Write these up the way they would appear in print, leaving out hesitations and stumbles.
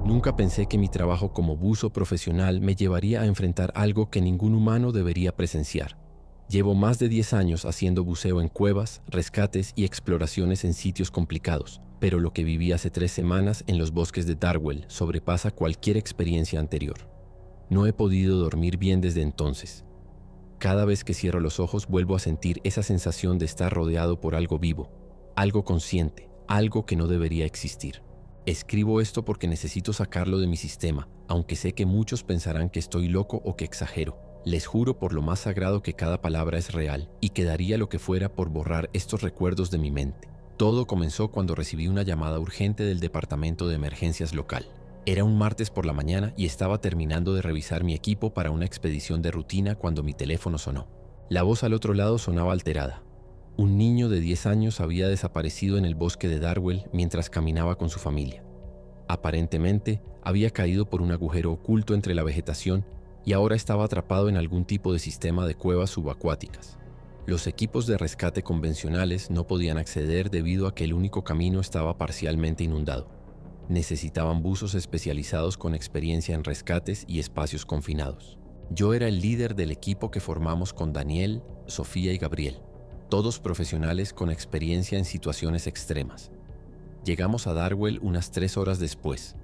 Nunca pensé que mi trabajo como buzo profesional me llevaría a enfrentar algo que ningún humano debería presenciar. Llevo más de 10 años haciendo buceo en cuevas, rescates y exploraciones en sitios complicados, pero lo que viví hace 3 semanas en los bosques de Darwell sobrepasa cualquier experiencia anterior. No he podido dormir bien desde entonces. Cada vez que cierro los ojos vuelvo a sentir esa sensación de estar rodeado por algo vivo, algo consciente, algo que no debería existir. Escribo esto porque necesito sacarlo de mi sistema, aunque sé que muchos pensarán que estoy loco o que exagero. Les juro por lo más sagrado que cada palabra es real y que daría lo que fuera por borrar estos recuerdos de mi mente. Todo comenzó cuando recibí una llamada urgente del departamento de emergencias local. Era un martes por la mañana y estaba terminando de revisar mi equipo para una expedición de rutina cuando mi teléfono sonó. La voz al otro lado sonaba alterada. Un niño de 10 años había desaparecido en el bosque de Darwell mientras caminaba con su familia. Aparentemente, había caído por un agujero oculto entre la vegetación y ahora estaba atrapado en algún tipo de sistema de cuevas subacuáticas. Los equipos de rescate convencionales no podían acceder debido a que el único camino estaba parcialmente inundado. Necesitaban buzos especializados con experiencia en rescates y espacios confinados. Yo era el líder del equipo que formamos con Daniel, Sofía y Gabriel, todos profesionales con experiencia en situaciones extremas. Llegamos a Darwell unas 3 horas después.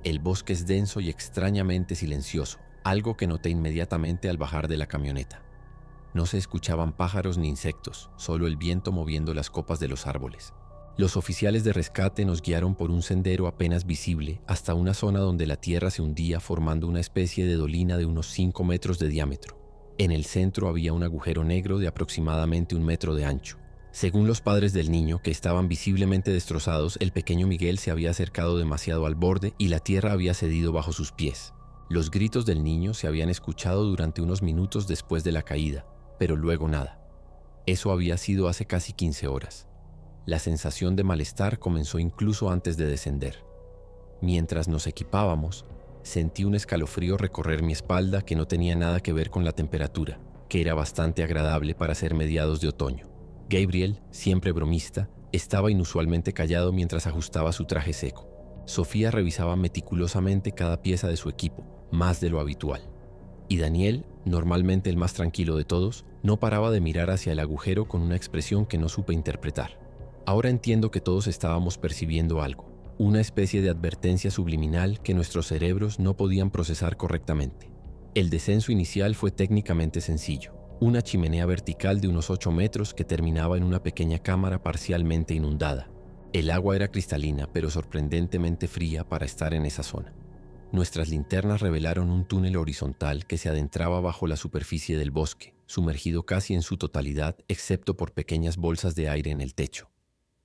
El bosque es denso y extrañamente silencioso, algo que noté inmediatamente al bajar de la camioneta. No se escuchaban pájaros ni insectos, solo el viento moviendo las copas de los árboles. Los oficiales de rescate nos guiaron por un sendero apenas visible hasta una zona donde la tierra se hundía formando una especie de dolina de unos 5 metros de diámetro. En el centro había un agujero negro de aproximadamente 1 metro de ancho. Según los padres del niño, que estaban visiblemente destrozados, el pequeño Miguel se había acercado demasiado al borde y la tierra había cedido bajo sus pies. Los gritos del niño se habían escuchado durante unos minutos después de la caída, pero luego nada. Eso había sido hace casi 15 horas. La sensación de malestar comenzó incluso antes de descender. Mientras nos equipábamos, sentí un escalofrío recorrer mi espalda que no tenía nada que ver con la temperatura, que era bastante agradable para ser mediados de otoño. Gabriel, siempre bromista, estaba inusualmente callado mientras ajustaba su traje seco. Sofía revisaba meticulosamente cada pieza de su equipo, más de lo habitual. Y Daniel, normalmente el más tranquilo de todos, no paraba de mirar hacia el agujero con una expresión que no supe interpretar. Ahora entiendo que todos estábamos percibiendo algo, una especie de advertencia subliminal que nuestros cerebros no podían procesar correctamente. El descenso inicial fue técnicamente sencillo. Una chimenea vertical de unos 8 metros que terminaba en una pequeña cámara parcialmente inundada. El agua era cristalina, pero sorprendentemente fría para estar en esa zona. Nuestras linternas revelaron un túnel horizontal que se adentraba bajo la superficie del bosque, sumergido casi en su totalidad, excepto por pequeñas bolsas de aire en el techo.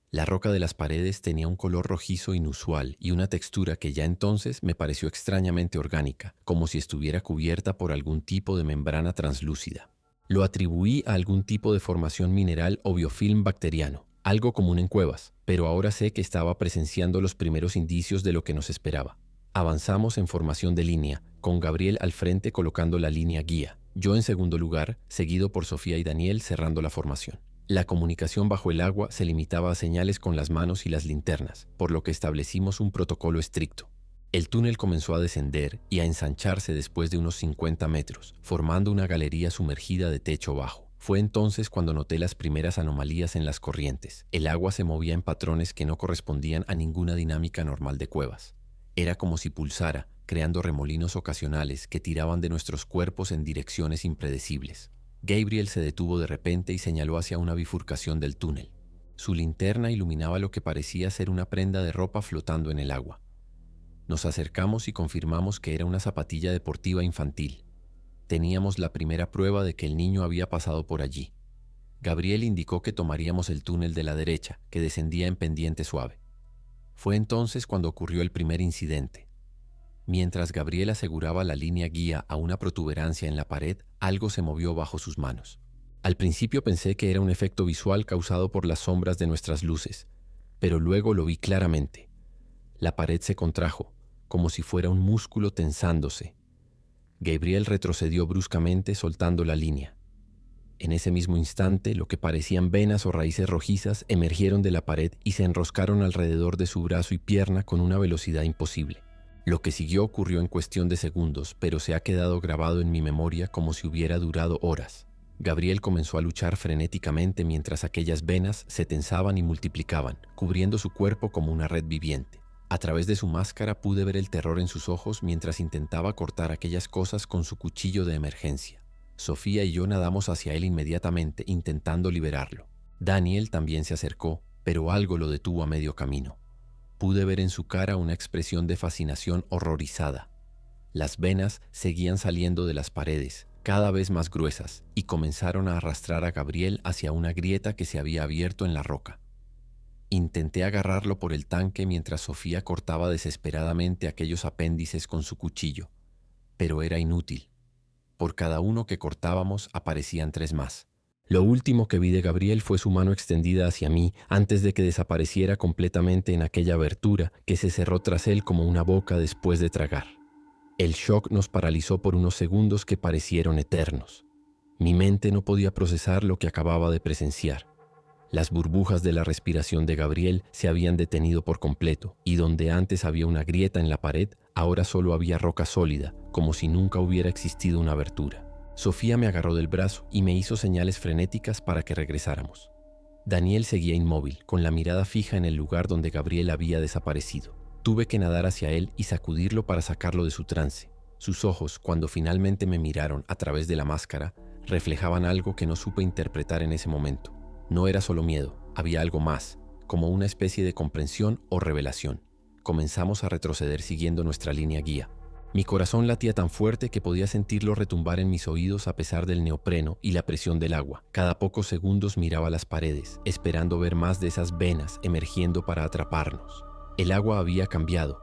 La roca de las paredes tenía un color rojizo inusual y una textura que ya entonces me pareció extrañamente orgánica, como si estuviera cubierta por algún tipo de membrana translúcida. Lo atribuí a algún tipo de formación mineral o biofilm bacteriano, algo común en cuevas, pero ahora sé que estaba presenciando los primeros indicios de lo que nos esperaba. Avanzamos en formación de línea, con Gabriel al frente colocando la línea guía, yo en segundo lugar, seguido por Sofía y Daniel cerrando la formación. La comunicación bajo el agua se limitaba a señales con las manos y las linternas, por lo que establecimos un protocolo estricto. El túnel comenzó a descender y a ensancharse después de unos 50 metros, formando una galería sumergida de techo bajo. Fue entonces cuando noté las primeras anomalías en las corrientes. El agua se movía en patrones que no correspondían a ninguna dinámica normal de cuevas. Era como si pulsara, creando remolinos ocasionales que tiraban de nuestros cuerpos en direcciones impredecibles. Gabriel se detuvo de repente y señaló hacia una bifurcación del túnel. Su linterna iluminaba lo que parecía ser una prenda de ropa flotando en el agua. Nos acercamos y confirmamos que era una zapatilla deportiva infantil. Teníamos la primera prueba de que el niño había pasado por allí. Gabriel indicó que tomaríamos el túnel de la derecha, que descendía en pendiente suave. Fue entonces cuando ocurrió el primer incidente. Mientras Gabriel aseguraba la línea guía a una protuberancia en la pared, algo se movió bajo sus manos. Al principio pensé que era un efecto visual causado por las sombras de nuestras luces, pero luego lo vi claramente. La pared se contrajo, como si fuera un músculo tensándose. Gabriel retrocedió bruscamente soltando la línea. En ese mismo instante, lo que parecían venas o raíces rojizas emergieron de la pared y se enroscaron alrededor de su brazo y pierna con una velocidad imposible. Lo que siguió ocurrió en cuestión de segundos, pero se ha quedado grabado en mi memoria como si hubiera durado horas. Gabriel comenzó a luchar frenéticamente mientras aquellas venas se tensaban y multiplicaban, cubriendo su cuerpo como una red viviente. A través de su máscara pude ver el terror en sus ojos mientras intentaba cortar aquellas cosas con su cuchillo de emergencia. Sofía y yo nadamos hacia él inmediatamente, intentando liberarlo. Daniel también se acercó, pero algo lo detuvo a medio camino. Pude ver en su cara una expresión de fascinación horrorizada. Las venas seguían saliendo de las paredes, cada vez más gruesas, y comenzaron a arrastrar a Gabriel hacia una grieta que se había abierto en la roca. Intenté agarrarlo por el tanque mientras Sofía cortaba desesperadamente aquellos apéndices con su cuchillo, pero era inútil. Por cada uno que cortábamos aparecían 3 más. Lo último que vi de Gabriel fue su mano extendida hacia mí antes de que desapareciera completamente en aquella abertura que se cerró tras él como una boca después de tragar. El shock nos paralizó por unos segundos que parecieron eternos. Mi mente no podía procesar lo que acababa de presenciar. Las burbujas de la respiración de Gabriel se habían detenido por completo, y donde antes había una grieta en la pared, ahora solo había roca sólida, como si nunca hubiera existido una abertura. Sofía me agarró del brazo y me hizo señales frenéticas para que regresáramos. Daniel seguía inmóvil, con la mirada fija en el lugar donde Gabriel había desaparecido. Tuve que nadar hacia él y sacudirlo para sacarlo de su trance. Sus ojos, cuando finalmente me miraron a través de la máscara, reflejaban algo que no supe interpretar en ese momento. No era solo miedo, había algo más, como una especie de comprensión o revelación. Comenzamos a retroceder siguiendo nuestra línea guía. Mi corazón latía tan fuerte que podía sentirlo retumbar en mis oídos a pesar del neopreno y la presión del agua. Cada pocos segundos miraba las paredes, esperando ver más de esas venas emergiendo para atraparnos. El agua había cambiado.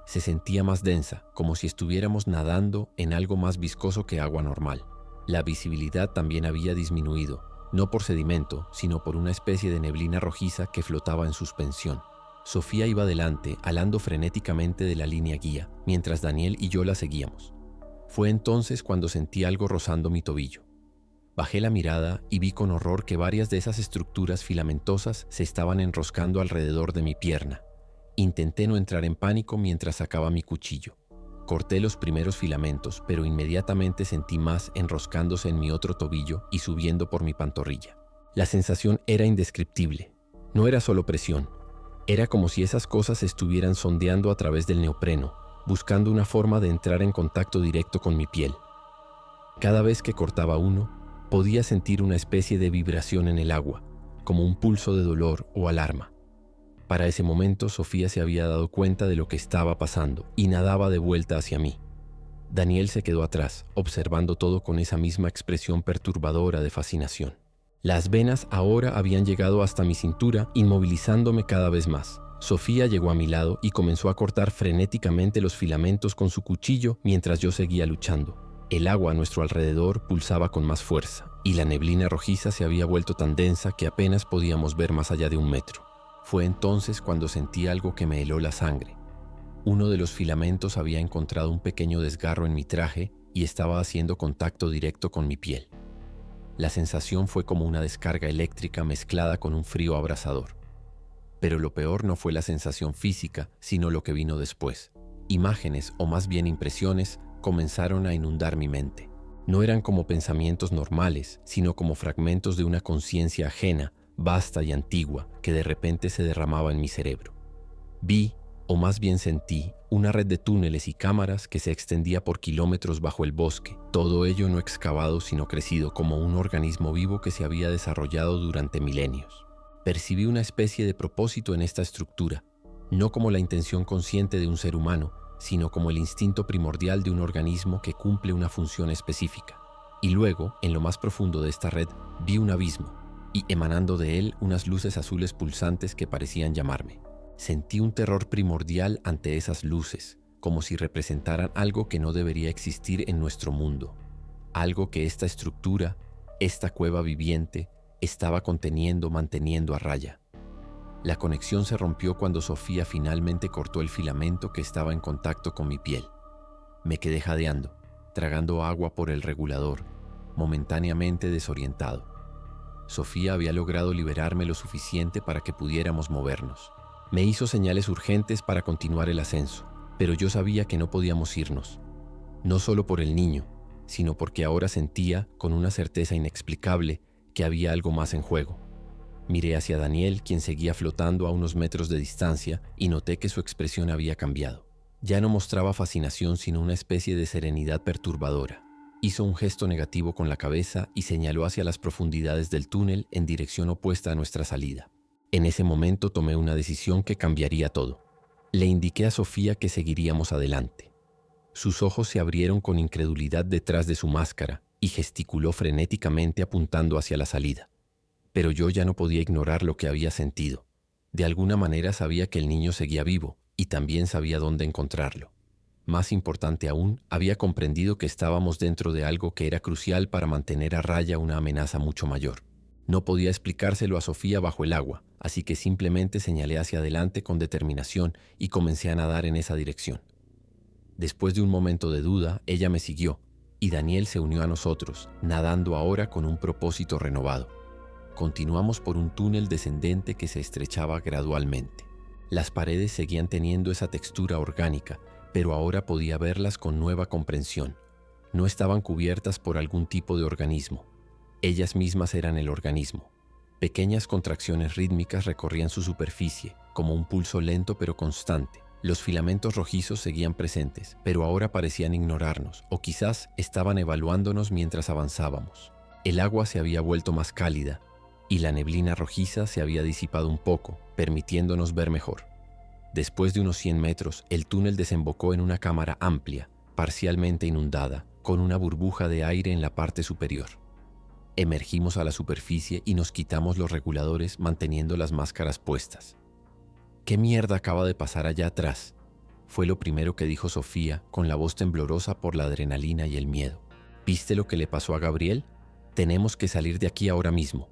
Se sentía más densa, como si estuviéramos nadando en algo más viscoso que agua normal. La visibilidad también había disminuido, no por sedimento, sino por una especie de neblina rojiza que flotaba en suspensión. Sofía iba delante, alando frenéticamente de la línea guía, mientras Daniel y yo la seguíamos. Fue entonces cuando sentí algo rozando mi tobillo. Bajé la mirada y vi con horror que varias de esas estructuras filamentosas se estaban enroscando alrededor de mi pierna. Intenté no entrar en pánico mientras sacaba mi cuchillo. Corté los primeros filamentos, pero inmediatamente sentí más enroscándose en mi otro tobillo y subiendo por mi pantorrilla. La sensación era indescriptible. No era solo presión. Era como si esas cosas estuvieran sondeando a través del neopreno, buscando una forma de entrar en contacto directo con mi piel. Cada vez que cortaba uno, podía sentir una especie de vibración en el agua, como un pulso de dolor o alarma. Para ese momento, Sofía se había dado cuenta de lo que estaba pasando y nadaba de vuelta hacia mí. Daniel se quedó atrás, observando todo con esa misma expresión perturbadora de fascinación. Las venas ahora habían llegado hasta mi cintura, inmovilizándome cada vez más. Sofía llegó a mi lado y comenzó a cortar frenéticamente los filamentos con su cuchillo mientras yo seguía luchando. El agua a nuestro alrededor pulsaba con más fuerza, y la neblina rojiza se había vuelto tan densa que apenas podíamos ver más allá de 1 metro. Fue entonces cuando sentí algo que me heló la sangre. Uno de los filamentos había encontrado un pequeño desgarro en mi traje y estaba haciendo contacto directo con mi piel. La sensación fue como una descarga eléctrica mezclada con un frío abrasador. Pero lo peor no fue la sensación física, sino lo que vino después. Imágenes, o más bien impresiones, comenzaron a inundar mi mente. No eran como pensamientos normales, sino como fragmentos de una conciencia ajena, vasta y antigua, que de repente se derramaba en mi cerebro. Vi, o más bien sentí, una red de túneles y cámaras que se extendía por kilómetros bajo el bosque, todo ello no excavado sino crecido como un organismo vivo que se había desarrollado durante milenios. Percibí una especie de propósito en esta estructura, no como la intención consciente de un ser humano, sino como el instinto primordial de un organismo que cumple una función específica. Y luego, en lo más profundo de esta red, vi un abismo, y emanando de él unas luces azules pulsantes que parecían llamarme. Sentí un terror primordial ante esas luces, como si representaran algo que no debería existir en nuestro mundo, algo que esta estructura, esta cueva viviente, estaba manteniendo a raya. La conexión se rompió cuando Sofía finalmente cortó el filamento que estaba en contacto con mi piel. Me quedé jadeando, tragando agua por el regulador, momentáneamente desorientado. Sofía había logrado liberarme lo suficiente para que pudiéramos movernos. Me hizo señales urgentes para continuar el ascenso. Pero yo sabía que no podíamos irnos, no solo por el niño, sino porque ahora sentía, con una certeza inexplicable, que había algo más en juego. Miré hacia Daniel, quien seguía flotando a unos metros de distancia, y noté que su expresión había cambiado. Ya no mostraba fascinación, sino una especie de serenidad perturbadora. Hizo un gesto negativo con la cabeza y señaló hacia las profundidades del túnel en dirección opuesta a nuestra salida. En ese momento tomé una decisión que cambiaría todo. Le indiqué a Sofía que seguiríamos adelante. Sus ojos se abrieron con incredulidad detrás de su máscara y gesticuló frenéticamente apuntando hacia la salida. Pero yo ya no podía ignorar lo que había sentido. De alguna manera sabía que el niño seguía vivo y también sabía dónde encontrarlo. Más importante aún, había comprendido que estábamos dentro de algo que era crucial para mantener a raya una amenaza mucho mayor. No podía explicárselo a Sofía bajo el agua, así que simplemente señalé hacia adelante con determinación y comencé a nadar en esa dirección. Después de un momento de duda, ella me siguió, y Daniel se unió a nosotros, nadando ahora con un propósito renovado. Continuamos por un túnel descendente que se estrechaba gradualmente. Las paredes seguían teniendo esa textura orgánica, pero ahora podía verlas con nueva comprensión. No estaban cubiertas por algún tipo de organismo. Ellas mismas eran el organismo. Pequeñas contracciones rítmicas recorrían su superficie, como un pulso lento pero constante. Los filamentos rojizos seguían presentes, pero ahora parecían ignorarnos, o quizás estaban evaluándonos mientras avanzábamos. El agua se había vuelto más cálida, y la neblina rojiza se había disipado un poco, permitiéndonos ver mejor. Después de unos 100 metros, el túnel desembocó en una cámara amplia, parcialmente inundada, con una burbuja de aire en la parte superior. Emergimos a la superficie y nos quitamos los reguladores manteniendo las máscaras puestas. ¿Qué mierda acaba de pasar allá atrás?, fue lo primero que dijo Sofía, con la voz temblorosa por la adrenalina y el miedo. ¿Viste lo que le pasó a Gabriel? Tenemos que salir de aquí ahora mismo.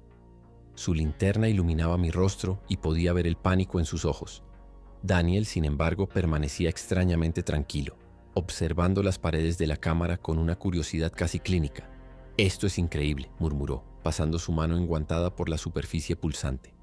Su linterna iluminaba mi rostro y podía ver el pánico en sus ojos. Daniel, sin embargo, permanecía extrañamente tranquilo, observando las paredes de la cámara con una curiosidad casi clínica. «Esto es increíble», murmuró, pasando su mano enguantada por la superficie pulsante.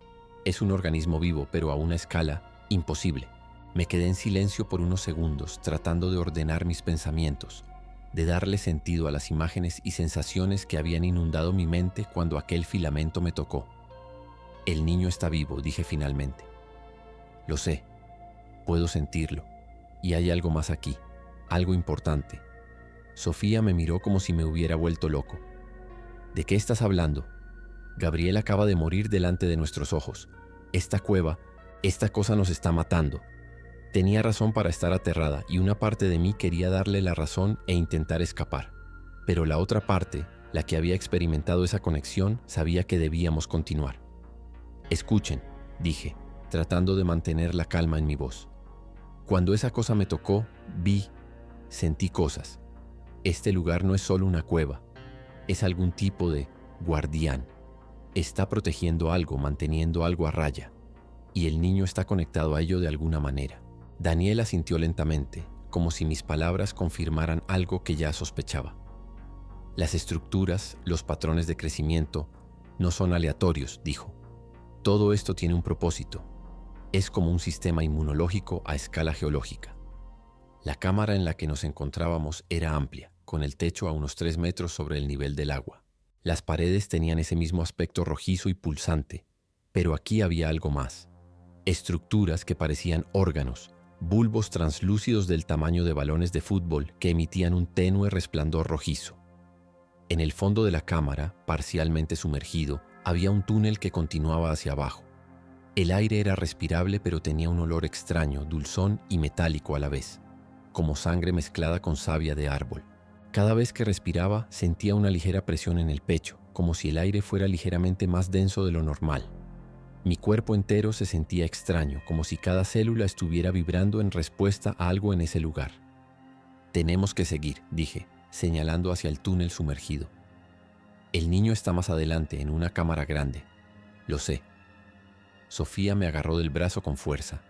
«Es un organismo vivo, pero a una escala imposible». Me quedé en silencio por unos segundos, tratando de ordenar mis pensamientos, de darle sentido a las imágenes y sensaciones que habían inundado mi mente cuando aquel filamento me tocó. «El niño está vivo», dije finalmente. «Lo sé, puedo sentirlo, y hay algo más aquí, algo importante». Sofía me miró como si me hubiera vuelto loco. «¿De qué estás hablando? Gabriel acaba de morir delante de nuestros ojos. Esta cueva, esta cosa nos está matando». Tenía razón para estar aterrada y una parte de mí quería darle la razón e intentar escapar. Pero la otra parte, la que había experimentado esa conexión, sabía que debíamos continuar. «Escuchen», dije, tratando de mantener la calma en mi voz. «Cuando esa cosa me tocó, sentí cosas. Este lugar no es solo una cueva, es algún tipo de guardián. Está protegiendo algo, manteniendo algo a raya, y el niño está conectado a ello de alguna manera». Daniel asintió lentamente, como si mis palabras confirmaran algo que ya sospechaba. «Las estructuras, los patrones de crecimiento, no son aleatorios», dijo. «Todo esto tiene un propósito. Es como un sistema inmunológico a escala geológica». La cámara en la que nos encontrábamos era amplia, con el techo a unos 3 metros sobre el nivel del agua. Las paredes tenían ese mismo aspecto rojizo y pulsante, pero aquí había algo más. Estructuras que parecían órganos, bulbos translúcidos del tamaño de balones de fútbol que emitían un tenue resplandor rojizo. En el fondo de la cámara, parcialmente sumergido, había un túnel que continuaba hacia abajo. El aire era respirable, pero tenía un olor extraño, dulzón y metálico a la vez, como sangre mezclada con savia de árbol. Cada vez que respiraba, sentía una ligera presión en el pecho, como si el aire fuera ligeramente más denso de lo normal. Mi cuerpo entero se sentía extraño, como si cada célula estuviera vibrando en respuesta a algo en ese lugar. «Tenemos que seguir», dije, señalando hacia el túnel sumergido. «El niño está más adelante, en una cámara grande». «Lo sé». Sofía me agarró del brazo con fuerza.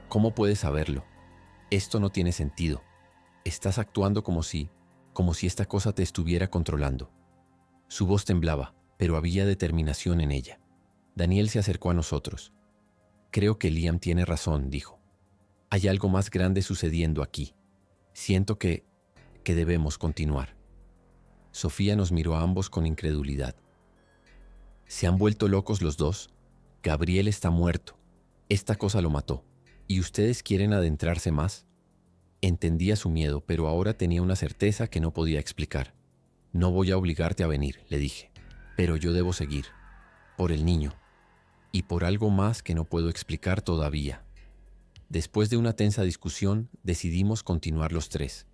«¿Cómo puedes saberlo? Esto no tiene sentido. Estás actuando como si esta cosa te estuviera controlando». Su voz temblaba, pero había determinación en ella. Daniel se acercó a nosotros. «Creo que Liam tiene razón», dijo. Hay algo más grande sucediendo aquí. Siento que debemos continuar. Sofía nos miró a ambos con incredulidad. ¿Se han vuelto locos los dos? Gabriel está muerto. Esta cosa lo mató. ¿Y ustedes quieren adentrarse más? Entendía su miedo, pero ahora tenía una certeza que no podía explicar. No voy a obligarte a venir, le dije. Pero yo debo seguir. Por el niño. Y por algo más que no puedo explicar todavía. Después de una tensa discusión, decidimos continuar los tres.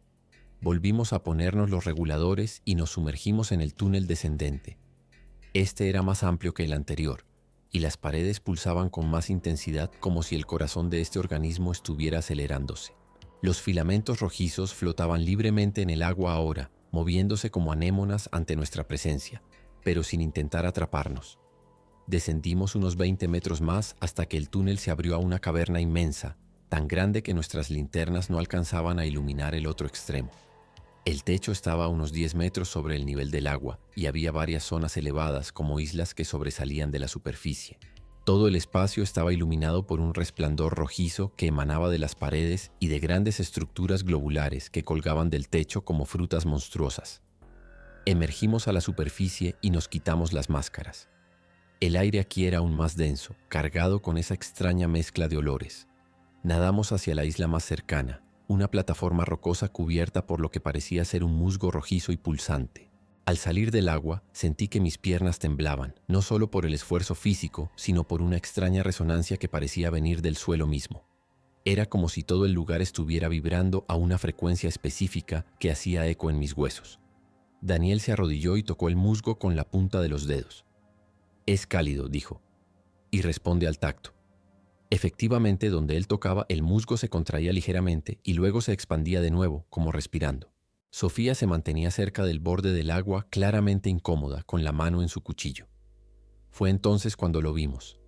Volvimos a ponernos los reguladores y nos sumergimos en el túnel descendente. Este era más amplio que el anterior, y las paredes pulsaban con más intensidad como si el corazón de este organismo estuviera acelerándose. Los filamentos rojizos flotaban libremente en el agua ahora, moviéndose como anémonas ante nuestra presencia, pero sin intentar atraparnos. Descendimos unos 20 metros más hasta que el túnel se abrió a una caverna inmensa, tan grande que nuestras linternas no alcanzaban a iluminar el otro extremo. El techo estaba a unos 10 metros sobre el nivel del agua y había varias zonas elevadas como islas que sobresalían de la superficie. Todo el espacio estaba iluminado por un resplandor rojizo que emanaba de las paredes y de grandes estructuras globulares que colgaban del techo como frutas monstruosas. Emergimos a la superficie y nos quitamos las máscaras. El aire aquí era aún más denso, cargado con esa extraña mezcla de olores. Nadamos hacia la isla más cercana, una plataforma rocosa cubierta por lo que parecía ser un musgo rojizo y pulsante. Al salir del agua, sentí que mis piernas temblaban, no solo por el esfuerzo físico, sino por una extraña resonancia que parecía venir del suelo mismo. Era como si todo el lugar estuviera vibrando a una frecuencia específica que hacía eco en mis huesos. Daniel se arrodilló y tocó el musgo con la punta de los dedos. «Es cálido», dijo, «y responde al tacto». Efectivamente, donde él tocaba, el musgo se contraía ligeramente y luego se expandía de nuevo, como respirando. Sofía se mantenía cerca del borde del agua, claramente incómoda, con la mano en su cuchillo. Fue entonces cuando lo vimos.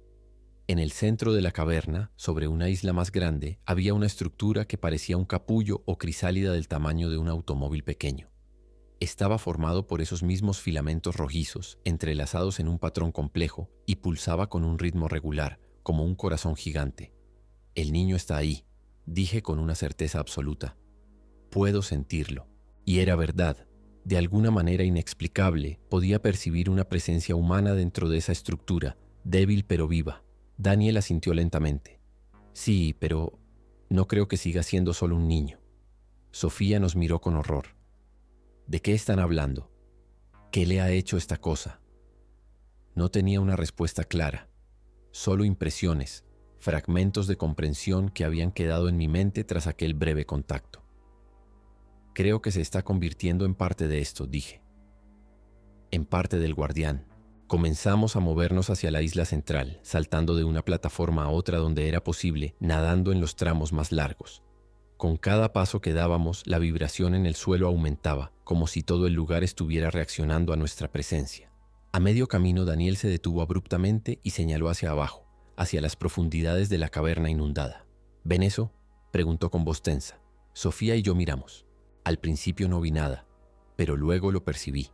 En el centro de la caverna, sobre una isla más grande, había una estructura que parecía un capullo o crisálida del tamaño de un automóvil pequeño. Estaba formado por esos mismos filamentos rojizos, entrelazados en un patrón complejo, y pulsaba con un ritmo regular, como un corazón gigante. «El niño está ahí», dije con una certeza absoluta. «Puedo sentirlo». Y era verdad. De alguna manera inexplicable, podía percibir una presencia humana dentro de esa estructura, débil pero viva. Daniel asintió lentamente. «Sí, pero no creo que siga siendo solo un niño». Sofía nos miró con horror. «¿De qué están hablando? ¿Qué le ha hecho esta cosa?» No tenía una respuesta clara. Solo impresiones, fragmentos de comprensión que habían quedado en mi mente tras aquel breve contacto. «Creo que se está convirtiendo en parte de esto», dije. «En parte del guardián». Comenzamos a movernos hacia la isla central, saltando de una plataforma a otra donde era posible, nadando en los tramos más largos. Con cada paso que dábamos, la vibración en el suelo aumentaba, como si todo el lugar estuviera reaccionando a nuestra presencia. A medio camino, Daniel se detuvo abruptamente y señaló hacia abajo, hacia las profundidades de la caverna inundada. «¿Ven eso?», preguntó con voz tensa. Sofía y yo miramos. Al principio no vi nada, pero luego lo percibí.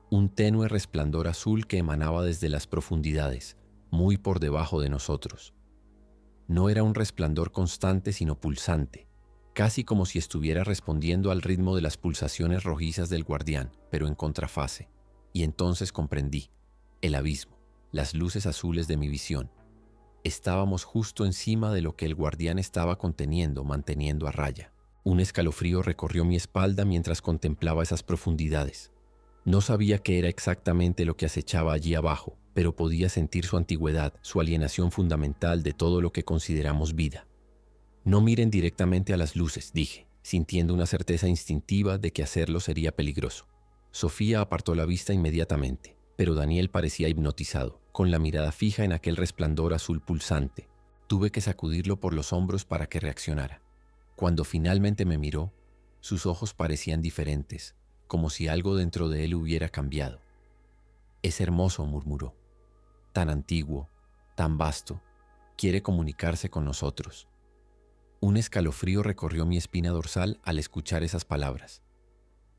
Un tenue resplandor azul que emanaba desde las profundidades, muy por debajo de nosotros. No era un resplandor constante, sino pulsante, casi como si estuviera respondiendo al ritmo de las pulsaciones rojizas del guardián, pero en contrafase. Y entonces comprendí. El abismo, las luces azules de mi visión. Estábamos justo encima de lo que el guardián estaba conteniendo, manteniendo a raya. Un escalofrío recorrió mi espalda mientras contemplaba esas profundidades. No sabía qué era exactamente lo que acechaba allí abajo, pero podía sentir su antigüedad, su alienación fundamental de todo lo que consideramos vida. «No miren directamente a las luces», dije, sintiendo una certeza instintiva de que hacerlo sería peligroso. Sofía apartó la vista inmediatamente, pero Daniel parecía hipnotizado, con la mirada fija en aquel resplandor azul pulsante. Tuve que sacudirlo por los hombros para que reaccionara. Cuando finalmente me miró, sus ojos parecían diferentes, como si algo dentro de él hubiera cambiado. «Es hermoso», murmuró. «Tan antiguo, tan vasto, quiere comunicarse con nosotros». Un escalofrío recorrió mi espina dorsal al escuchar esas palabras.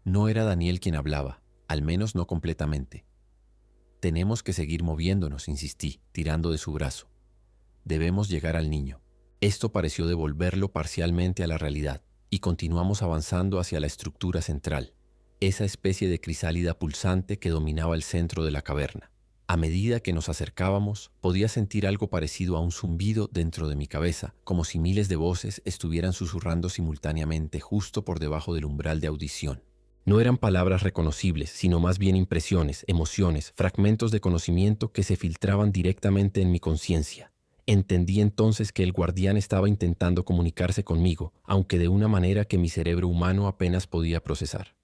No era Daniel quien hablaba, al menos no completamente. «Tenemos que seguir moviéndonos», insistí, tirando de su brazo. «Debemos llegar al niño». Esto pareció devolverlo parcialmente a la realidad, y continuamos avanzando hacia la estructura central, esa especie de crisálida pulsante que dominaba el centro de la caverna. A medida que nos acercábamos, podía sentir algo parecido a un zumbido dentro de mi cabeza, como si miles de voces estuvieran susurrando simultáneamente justo por debajo del umbral de audición. No eran palabras reconocibles, sino más bien impresiones, emociones, fragmentos de conocimiento que se filtraban directamente en mi conciencia. Entendí entonces que el guardián estaba intentando comunicarse conmigo, aunque de una manera que mi cerebro humano apenas podía procesar.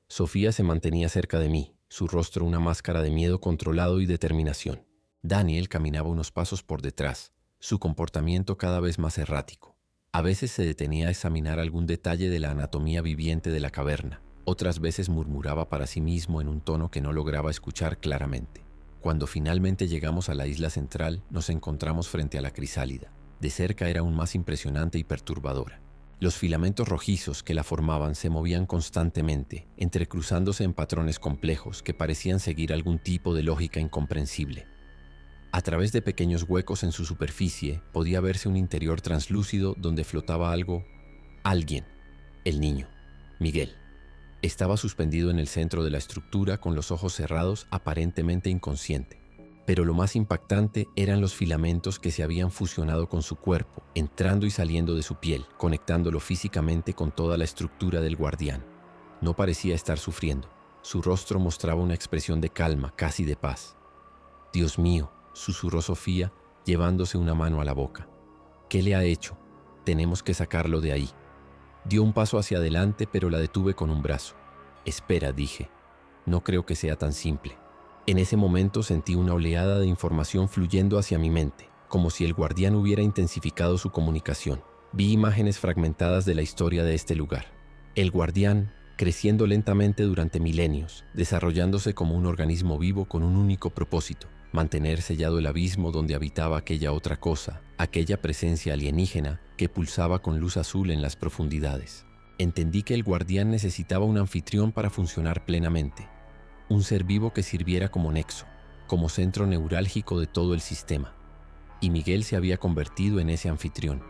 Sofía se mantenía cerca de mí, su rostro una máscara de miedo controlado y determinación. Daniel caminaba unos pasos por detrás, su comportamiento cada vez más errático. A veces se detenía a examinar algún detalle de la anatomía viviente de la caverna, otras veces murmuraba para sí mismo en un tono que no lograba escuchar claramente. Cuando finalmente llegamos a la isla central, nos encontramos frente a la crisálida. De cerca era aún más impresionante y perturbadora. Los filamentos rojizos que la formaban se movían constantemente, entrecruzándose en patrones complejos que parecían seguir algún tipo de lógica incomprensible. A través de pequeños huecos en su superficie podía verse un interior translúcido donde flotaba alguien, el niño, Miguel. Estaba suspendido en el centro de la estructura con los ojos cerrados, aparentemente inconsciente. Pero lo más impactante eran los filamentos que se habían fusionado con su cuerpo, entrando y saliendo de su piel, conectándolo físicamente con toda la estructura del guardián. No parecía estar sufriendo. Su rostro mostraba una expresión de calma, casi de paz. «Dios mío», susurró Sofía, llevándose una mano a la boca. «¿Qué le ha hecho? Tenemos que sacarlo de ahí». Dio un paso hacia adelante, pero la detuve con un brazo. «Espera», dije. «No creo que sea tan simple». En ese momento sentí una oleada de información fluyendo hacia mi mente, como si el guardián hubiera intensificado su comunicación. Vi imágenes fragmentadas de la historia de este lugar. El guardián, creciendo lentamente durante milenios, desarrollándose como un organismo vivo con un único propósito: mantener sellado el abismo donde habitaba aquella otra cosa, aquella presencia alienígena que pulsaba con luz azul en las profundidades. Entendí que el guardián necesitaba un anfitrión para funcionar plenamente. Un ser vivo que sirviera como nexo, como centro neurálgico de todo el sistema. Y Miguel se había convertido en ese anfitrión.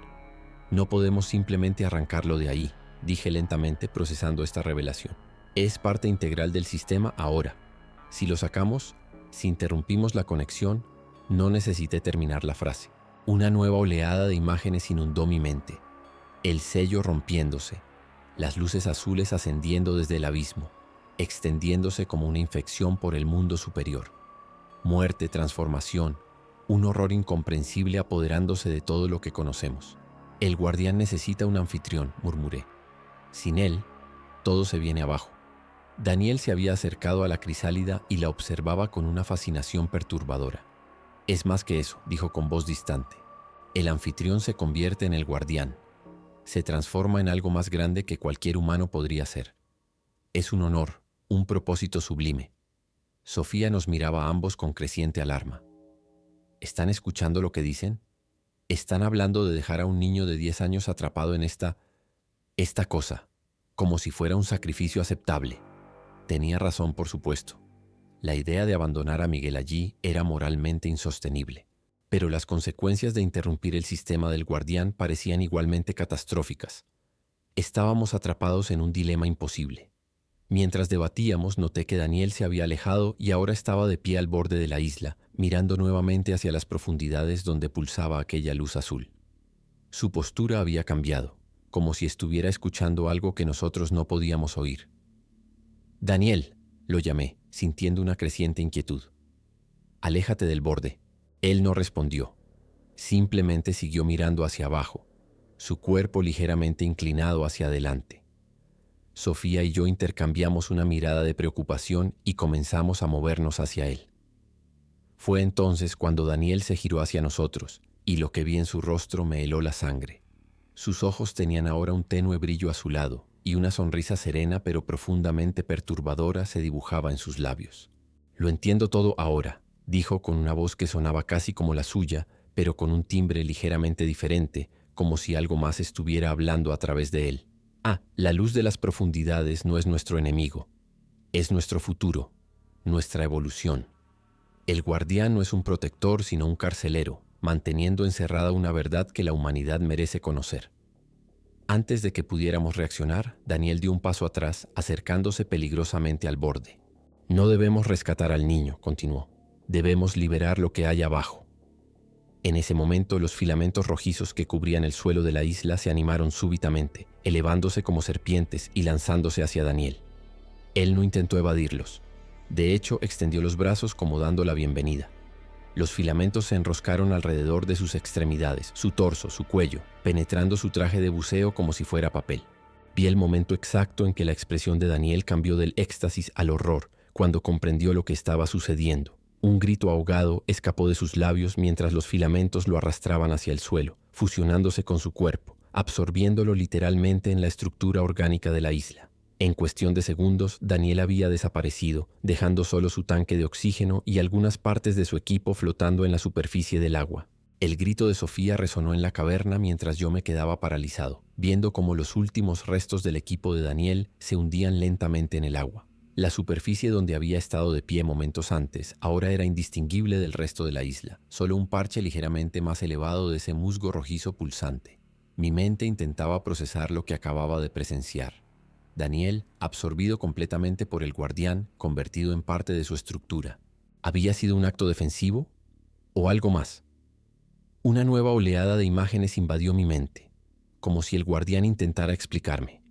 No podemos simplemente arrancarlo de ahí, dije lentamente, procesando esta revelación. Es parte integral del sistema ahora. Si lo sacamos, si interrumpimos la conexión, no necesité terminar la frase. Una nueva oleada de imágenes inundó mi mente. El sello rompiéndose, las luces azules ascendiendo desde el abismo, extendiéndose como una infección por el mundo superior. Muerte, transformación, un horror incomprensible apoderándose de todo lo que conocemos. El guardián necesita un anfitrión, murmuré. Sin él, todo se viene abajo. Daniel se había acercado a la crisálida y la observaba con una fascinación perturbadora. Es más que eso, dijo con voz distante. El anfitrión se convierte en el guardián. Se transforma en algo más grande que cualquier humano podría ser. Es un honor, un propósito sublime. Sofía nos miraba a ambos con creciente alarma. ¿Están escuchando lo que dicen? Están hablando de dejar a un niño de 10 años atrapado en esta cosa, como si fuera un sacrificio aceptable. Tenía razón, por supuesto. La idea de abandonar a Miguel allí era moralmente insostenible, pero las consecuencias de interrumpir el sistema del guardián parecían igualmente catastróficas. Estábamos atrapados en un dilema imposible. Mientras debatíamos, noté que Daniel se había alejado y ahora estaba de pie al borde de la isla, mirando nuevamente hacia las profundidades donde pulsaba aquella luz azul. Su postura había cambiado, como si estuviera escuchando algo que nosotros no podíamos oír. «Daniel», lo llamé, sintiendo una creciente inquietud. «Aléjate del borde». Él no respondió. Simplemente siguió mirando hacia abajo, su cuerpo ligeramente inclinado hacia adelante. Sofía y yo intercambiamos una mirada de preocupación y comenzamos a movernos hacia él. Fue entonces cuando Daniel se giró hacia nosotros, y lo que vi en su rostro me heló la sangre. Sus ojos tenían ahora un tenue brillo azulado, y una sonrisa serena pero profundamente perturbadora se dibujaba en sus labios. «Lo entiendo todo ahora», dijo con una voz que sonaba casi como la suya, pero con un timbre ligeramente diferente, como si algo más estuviera hablando a través de él. La luz de las profundidades no es nuestro enemigo. Es nuestro futuro, nuestra evolución. El guardián no es un protector, sino un carcelero, manteniendo encerrada una verdad que la humanidad merece conocer. Antes de que pudiéramos reaccionar, Daniel dio un paso atrás, acercándose peligrosamente al borde. No debemos rescatar al niño, continuó. Debemos liberar lo que hay abajo. En ese momento, los filamentos rojizos que cubrían el suelo de la isla se animaron súbitamente, elevándose como serpientes y lanzándose hacia Daniel. Él no intentó evadirlos. De hecho, extendió los brazos como dando la bienvenida. Los filamentos se enroscaron alrededor de sus extremidades, su torso, su cuello, penetrando su traje de buceo como si fuera papel. Vi el momento exacto en que la expresión de Daniel cambió del éxtasis al horror, cuando comprendió lo que estaba sucediendo. Un grito ahogado escapó de sus labios mientras los filamentos lo arrastraban hacia el suelo, fusionándose con su cuerpo, absorbiéndolo literalmente en la estructura orgánica de la isla. En cuestión de segundos, Daniel había desaparecido, dejando solo su tanque de oxígeno y algunas partes de su equipo flotando en la superficie del agua. El grito de Sofía resonó en la caverna mientras yo me quedaba paralizado, viendo cómo los últimos restos del equipo de Daniel se hundían lentamente en el agua. La superficie donde había estado de pie momentos antes ahora era indistinguible del resto de la isla, solo un parche ligeramente más elevado de ese musgo rojizo pulsante. Mi mente intentaba procesar lo que acababa de presenciar. Daniel, absorbido completamente por el guardián, convertido en parte de su estructura. ¿Había sido un acto defensivo? ¿O algo más? Una nueva oleada de imágenes invadió mi mente, como si el guardián intentara explicarme.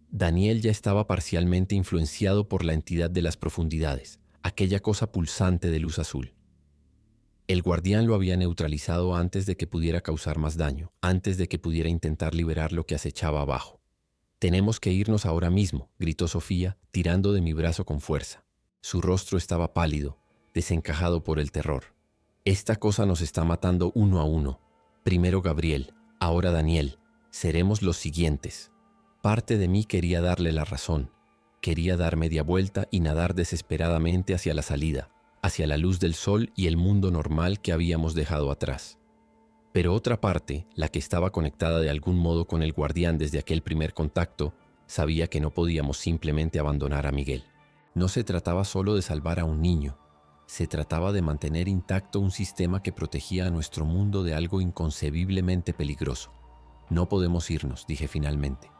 Daniel ya estaba parcialmente influenciado por la entidad de las profundidades, aquella cosa pulsante de luz azul. El guardián lo había neutralizado antes de que pudiera causar más daño, antes de que pudiera intentar liberar lo que acechaba abajo. «Tenemos que irnos ahora mismo», gritó Sofía, tirando de mi brazo con fuerza. Su rostro estaba pálido, desencajado por el terror. «Esta cosa nos está matando uno a uno. Primero Gabriel, ahora Daniel. Seremos los siguientes». Parte de mí quería darle la razón. Quería dar media vuelta y nadar desesperadamente hacia la salida, hacia la luz del sol y el mundo normal que habíamos dejado atrás. Pero otra parte, la que estaba conectada de algún modo con el guardián desde aquel primer contacto, sabía que no podíamos simplemente abandonar a Miguel. No se trataba solo de salvar a un niño, se trataba de mantener intacto un sistema que protegía a nuestro mundo de algo inconcebiblemente peligroso. «No podemos irnos», dije finalmente.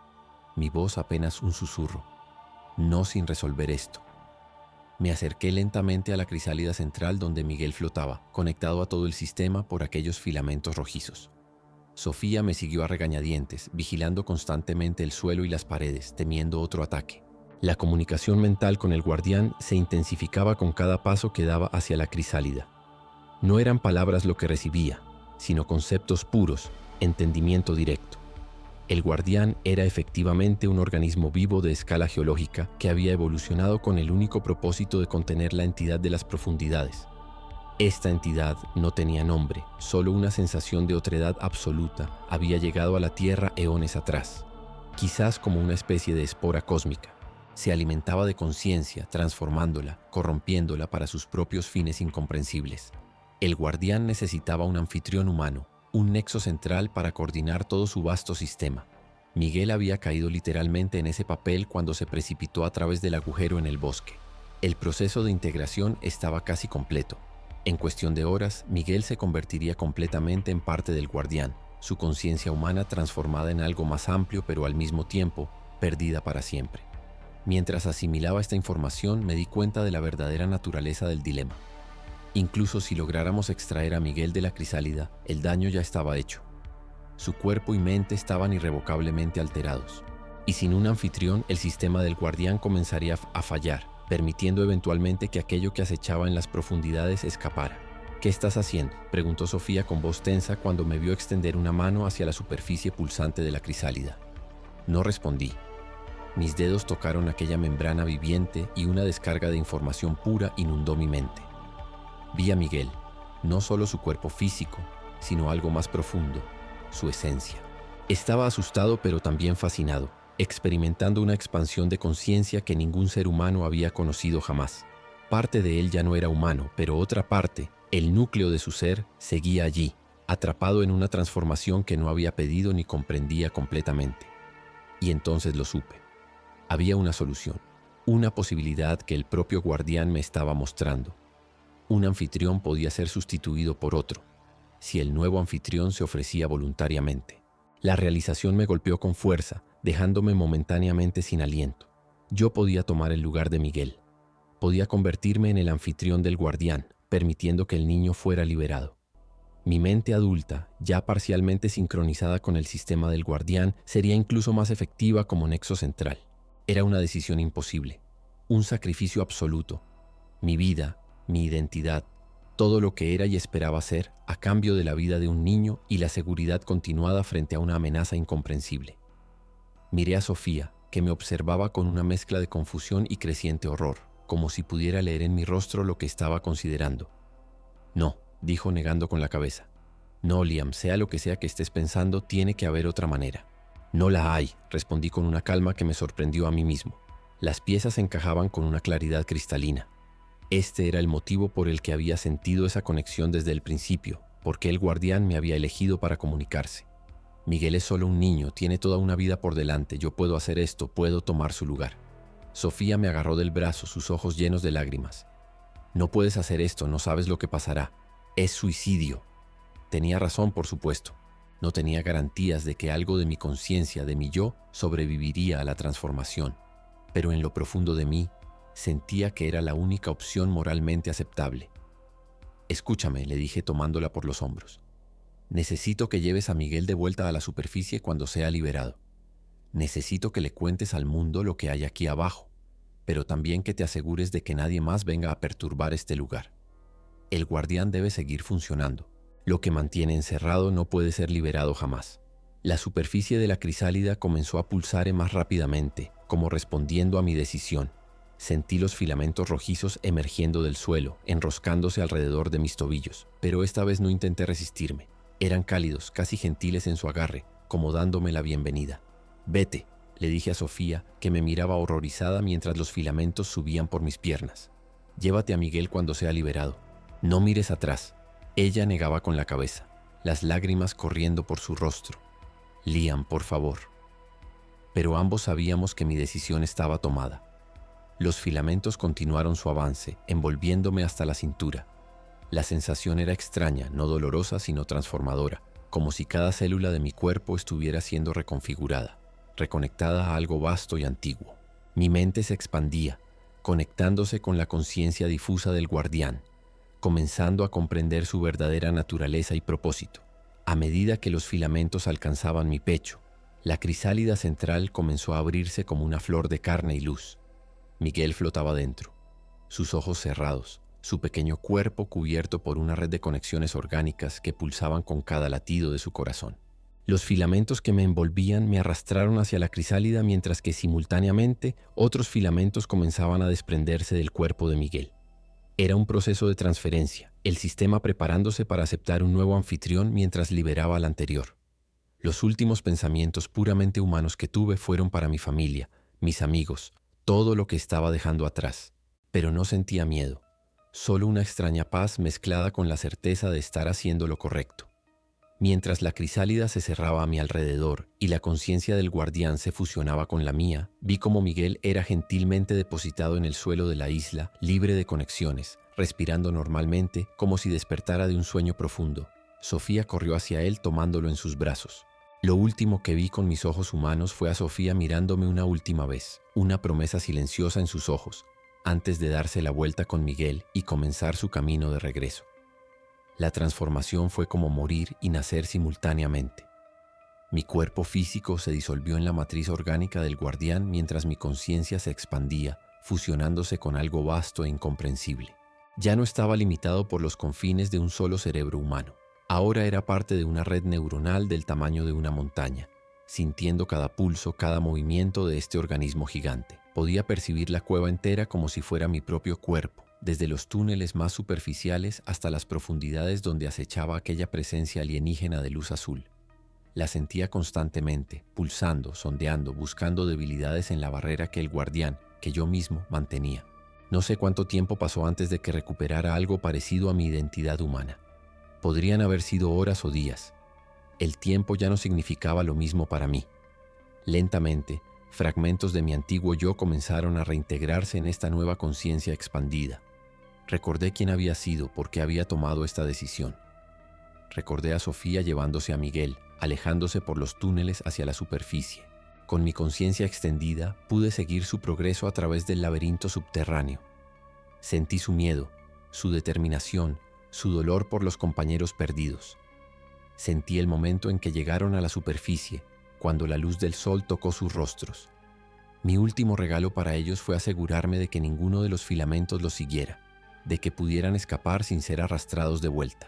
Mi voz apenas un susurro. «No sin resolver esto». Me acerqué lentamente a la crisálida central donde Miguel flotaba, conectado a todo el sistema por aquellos filamentos rojizos. Sofía me siguió a regañadientes, vigilando constantemente el suelo y las paredes, temiendo otro ataque. La comunicación mental con el guardián se intensificaba con cada paso que daba hacia la crisálida. No eran palabras lo que recibía, sino conceptos puros, entendimiento directo. El guardián era efectivamente un organismo vivo de escala geológica que había evolucionado con el único propósito de contener la entidad de las profundidades. Esta entidad no tenía nombre, solo una sensación de otredad absoluta había llegado a la Tierra eones atrás, quizás como una especie de espora cósmica. Se alimentaba de conciencia, transformándola, corrompiéndola para sus propios fines incomprensibles. El guardián necesitaba un anfitrión humano, un nexo central para coordinar todo su vasto sistema. Miguel había caído literalmente en ese papel cuando se precipitó a través del agujero en el bosque. El proceso de integración estaba casi completo. En cuestión de horas, Miguel se convertiría completamente en parte del guardián, su conciencia humana transformada en algo más amplio pero al mismo tiempo, perdida para siempre. Mientras asimilaba esta información, me di cuenta de la verdadera naturaleza del dilema. Incluso si lográramos extraer a Miguel de la crisálida, el daño ya estaba hecho. Su cuerpo y mente estaban irrevocablemente alterados. Y sin un anfitrión, el sistema del guardián comenzaría a fallar, permitiendo eventualmente que aquello que acechaba en las profundidades escapara. «¿Qué estás haciendo?», preguntó Sofía con voz tensa cuando me vio extender una mano hacia la superficie pulsante de la crisálida. No respondí. Mis dedos tocaron aquella membrana viviente y una descarga de información pura inundó mi mente. Vi a Miguel, no solo su cuerpo físico, sino algo más profundo, su esencia. Estaba asustado pero también fascinado, experimentando una expansión de conciencia que ningún ser humano había conocido jamás. Parte de él ya no era humano, pero otra parte, el núcleo de su ser, seguía allí, atrapado en una transformación que no había pedido ni comprendía completamente. Y entonces lo supe. Había una solución, una posibilidad que el propio guardián me estaba mostrando. Un anfitrión podía ser sustituido por otro. si el nuevo anfitrión se ofrecía voluntariamente. La realización me golpeó con fuerza, dejándome momentáneamente sin aliento. Yo podía tomar el lugar de Miguel. Podía convertirme en el anfitrión del guardián, permitiendo que el niño fuera liberado. Mi mente adulta, ya parcialmente sincronizada con el sistema del guardián, sería incluso más efectiva como nexo central. Era una decisión imposible, un sacrificio absoluto. Mi vida, mi identidad, todo lo que era y esperaba ser, a cambio de la vida de un niño y la seguridad continuada frente a una amenaza incomprensible. Miré a Sofía, que me observaba con una mezcla de confusión y creciente horror, como si pudiera leer en mi rostro lo que estaba considerando. No, dijo negando con la cabeza. No, Liam, sea lo que sea que estés pensando, tiene que haber otra manera. No la hay, respondí con una calma que me sorprendió a mí mismo. Las piezas encajaban con una claridad cristalina. Este era el motivo por el que había sentido esa conexión desde el principio, porque el guardián me había elegido para comunicarse. Miguel es solo un niño, tiene toda una vida por delante, yo puedo hacer esto, puedo tomar su lugar. Sofía me agarró del brazo, sus ojos llenos de lágrimas. No puedes hacer esto, no sabes lo que pasará. Es suicidio. Tenía razón, por supuesto. No tenía garantías de que algo de mi conciencia, de mi yo, sobreviviría a la transformación. Pero en lo profundo de mí, sentía que era la única opción moralmente aceptable. Escúchame, le dije tomándola por los hombros. Necesito que lleves a Miguel de vuelta a la superficie cuando sea liberado. Necesito que le cuentes al mundo lo que hay aquí abajo, pero también que te asegures de que nadie más venga a perturbar este lugar. El guardián debe seguir funcionando. Lo que mantiene encerrado no puede ser liberado jamás. La superficie de la crisálida comenzó a pulsar más rápidamente, como respondiendo a mi decisión. Sentí los filamentos rojizos emergiendo del suelo, enroscándose alrededor de mis tobillos, pero esta vez no intenté resistirme. Eran cálidos, casi gentiles en su agarre, como dándome la bienvenida. «Vete», le dije a Sofía, que me miraba horrorizada mientras los filamentos subían por mis piernas. «Llévate a Miguel cuando sea liberado. No mires atrás». Ella negaba con la cabeza, las lágrimas corriendo por su rostro. «Liam, por favor». Pero ambos sabíamos que mi decisión estaba tomada. Los filamentos continuaron su avance, envolviéndome hasta la cintura. La sensación era extraña, no dolorosa, sino transformadora, como si cada célula de mi cuerpo estuviera siendo reconfigurada, reconectada a algo vasto y antiguo. Mi mente se expandía, conectándose con la conciencia difusa del guardián, comenzando a comprender su verdadera naturaleza y propósito. A medida que los filamentos alcanzaban mi pecho, la crisálida central comenzó a abrirse como una flor de carne y luz. Miguel flotaba dentro, sus ojos cerrados, su pequeño cuerpo cubierto por una red de conexiones orgánicas que pulsaban con cada latido de su corazón. Los filamentos que me envolvían me arrastraron hacia la crisálida mientras que simultáneamente otros filamentos comenzaban a desprenderse del cuerpo de Miguel. Era un proceso de transferencia, el sistema preparándose para aceptar un nuevo anfitrión mientras liberaba al anterior. Los últimos pensamientos puramente humanos que tuve fueron para mi familia, mis amigos, todo lo que estaba dejando atrás. Pero no sentía miedo, solo una extraña paz mezclada con la certeza de estar haciendo lo correcto. Mientras la crisálida se cerraba a mi alrededor y la conciencia del guardián se fusionaba con la mía, vi cómo Miguel era gentilmente depositado en el suelo de la isla, libre de conexiones, respirando normalmente, como si despertara de un sueño profundo. Sofía corrió hacia él tomándolo en sus brazos. Lo último que vi con mis ojos humanos fue a Sofía mirándome una última vez, una promesa silenciosa en sus ojos, antes de darse la vuelta con Miguel y comenzar su camino de regreso. La transformación fue como morir y nacer simultáneamente. Mi cuerpo físico se disolvió en la matriz orgánica del guardián mientras mi conciencia se expandía, fusionándose con algo vasto e incomprensible. Ya no estaba limitado por los confines de un solo cerebro humano. Ahora era parte de una red neuronal del tamaño de una montaña, sintiendo cada pulso, cada movimiento de este organismo gigante. Podía percibir la cueva entera como si fuera mi propio cuerpo, desde los túneles más superficiales hasta las profundidades donde acechaba aquella presencia alienígena de luz azul. La sentía constantemente, pulsando, sondeando, buscando debilidades en la barrera que el guardián, que yo mismo, mantenía. No sé cuánto tiempo pasó antes de que recuperara algo parecido a mi identidad humana. Podrían haber sido horas o días. El tiempo ya no significaba lo mismo para mí. Lentamente, fragmentos de mi antiguo yo comenzaron a reintegrarse en esta nueva conciencia expandida. Recordé quién había sido, por qué había tomado esta decisión. Recordé a Sofía llevándose a Miguel, alejándose por los túneles hacia la superficie. Con mi conciencia extendida, pude seguir su progreso a través del laberinto subterráneo. Sentí su miedo, su determinación, su dolor por los compañeros perdidos. Sentí el momento en que llegaron a la superficie, cuando la luz del sol tocó sus rostros. Mi último regalo para ellos fue asegurarme de que ninguno de los filamentos los siguiera, de que pudieran escapar sin ser arrastrados de vuelta.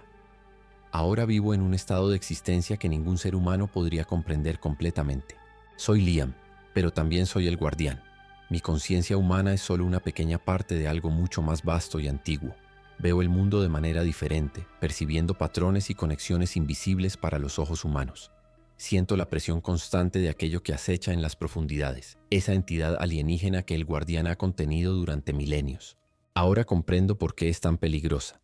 Ahora vivo en un estado de existencia que ningún ser humano podría comprender completamente. Soy Liam, pero también soy el guardián. Mi conciencia humana es solo una pequeña parte de algo mucho más vasto y antiguo. Veo el mundo de manera diferente, percibiendo patrones y conexiones invisibles para los ojos humanos. Siento la presión constante de aquello que acecha en las profundidades, esa entidad alienígena que el guardián ha contenido durante milenios. Ahora comprendo por qué es tan peligrosa.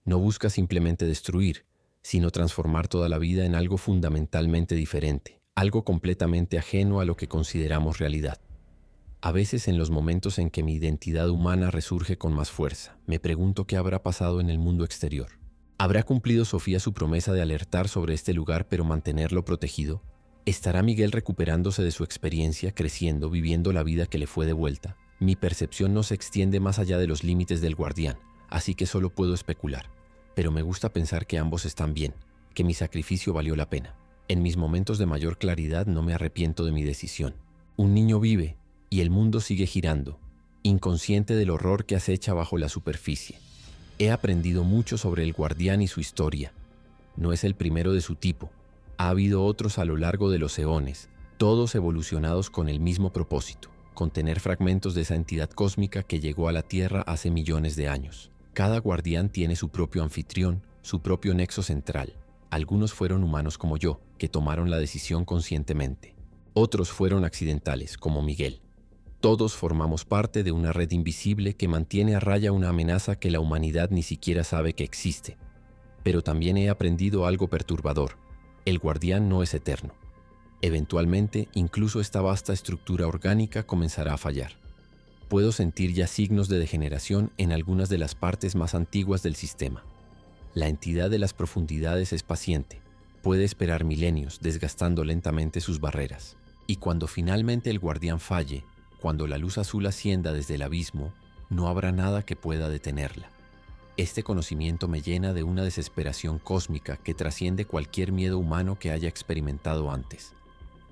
No busca simplemente destruir, sino transformar toda la vida en algo fundamentalmente diferente, algo completamente ajeno a lo que consideramos realidad. A veces, en los momentos en que mi identidad humana resurge con más fuerza, me pregunto qué habrá pasado en el mundo exterior. ¿Habrá cumplido Sofía su promesa de alertar sobre este lugar pero mantenerlo protegido? ¿Estará Miguel recuperándose de su experiencia, creciendo, viviendo la vida que le fue devuelta? Mi percepción no se extiende más allá de los límites del guardián, así que solo puedo especular. Pero me gusta pensar que ambos están bien, que mi sacrificio valió la pena. En mis momentos de mayor claridad no me arrepiento de mi decisión. Un niño vive y el mundo sigue girando, inconsciente del horror que acecha bajo la superficie. He aprendido mucho sobre el guardián y su historia. No es el primero de su tipo. Ha habido otros a lo largo de los eones, todos evolucionados con el mismo propósito, contener fragmentos de esa entidad cósmica que llegó a la Tierra hace millones de años. Cada guardián tiene su propio anfitrión, su propio nexo central. Algunos fueron humanos como yo, que tomaron la decisión conscientemente. Otros fueron accidentales, como Miguel. Todos formamos parte de una red invisible que mantiene a raya una amenaza que la humanidad ni siquiera sabe que existe. Pero también he aprendido algo perturbador. El guardián no es eterno. Eventualmente, incluso esta vasta estructura orgánica comenzará a fallar. Puedo sentir ya signos de degeneración en algunas de las partes más antiguas del sistema. La entidad de las profundidades es paciente. Puede esperar milenios, desgastando lentamente sus barreras. Y cuando finalmente el guardián falle, cuando la luz azul ascienda desde el abismo, no habrá nada que pueda detenerla. Este conocimiento me llena de una desesperación cósmica que trasciende cualquier miedo humano que haya experimentado antes.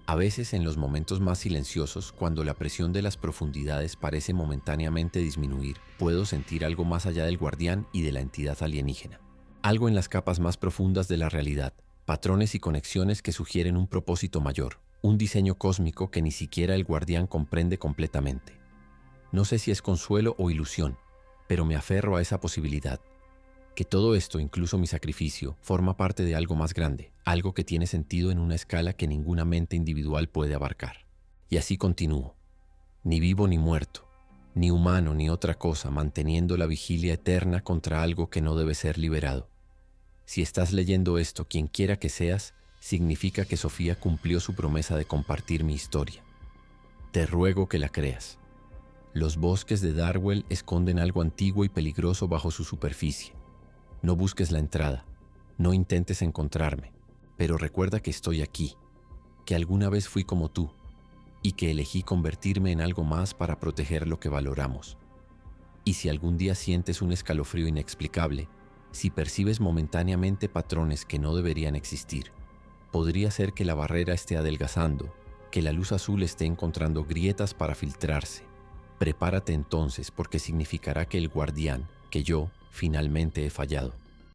A veces, en los momentos más silenciosos, cuando la presión de las profundidades parece momentáneamente disminuir, puedo sentir algo más allá del guardián y de la entidad alienígena. Algo en las capas más profundas de la realidad, patrones y conexiones que sugieren un propósito mayor, un diseño cósmico que ni siquiera el guardián comprende completamente. No sé si es consuelo o ilusión, pero me aferro a esa posibilidad. Que todo esto, incluso mi sacrificio, forma parte de algo más grande, algo que tiene sentido en una escala que ninguna mente individual puede abarcar. Y así continúo, ni vivo ni muerto, ni humano ni otra cosa, manteniendo la vigilia eterna contra algo que no debe ser liberado. Si estás leyendo esto, quien quiera que seas, significa que Sofía cumplió su promesa de compartir mi historia. Te ruego que la creas. Los bosques de Darwell esconden algo antiguo y peligroso bajo su superficie. No busques la entrada, no intentes encontrarme, pero recuerda que estoy aquí, que alguna vez fui como tú y que elegí convertirme en algo más para proteger lo que valoramos. Y si algún día sientes un escalofrío inexplicable, si percibes momentáneamente patrones que no deberían existir, podría ser que la barrera esté adelgazando, que la luz azul esté encontrando grietas para filtrarse. Prepárate entonces, porque significará que el guardián, que yo, finalmente he fallado.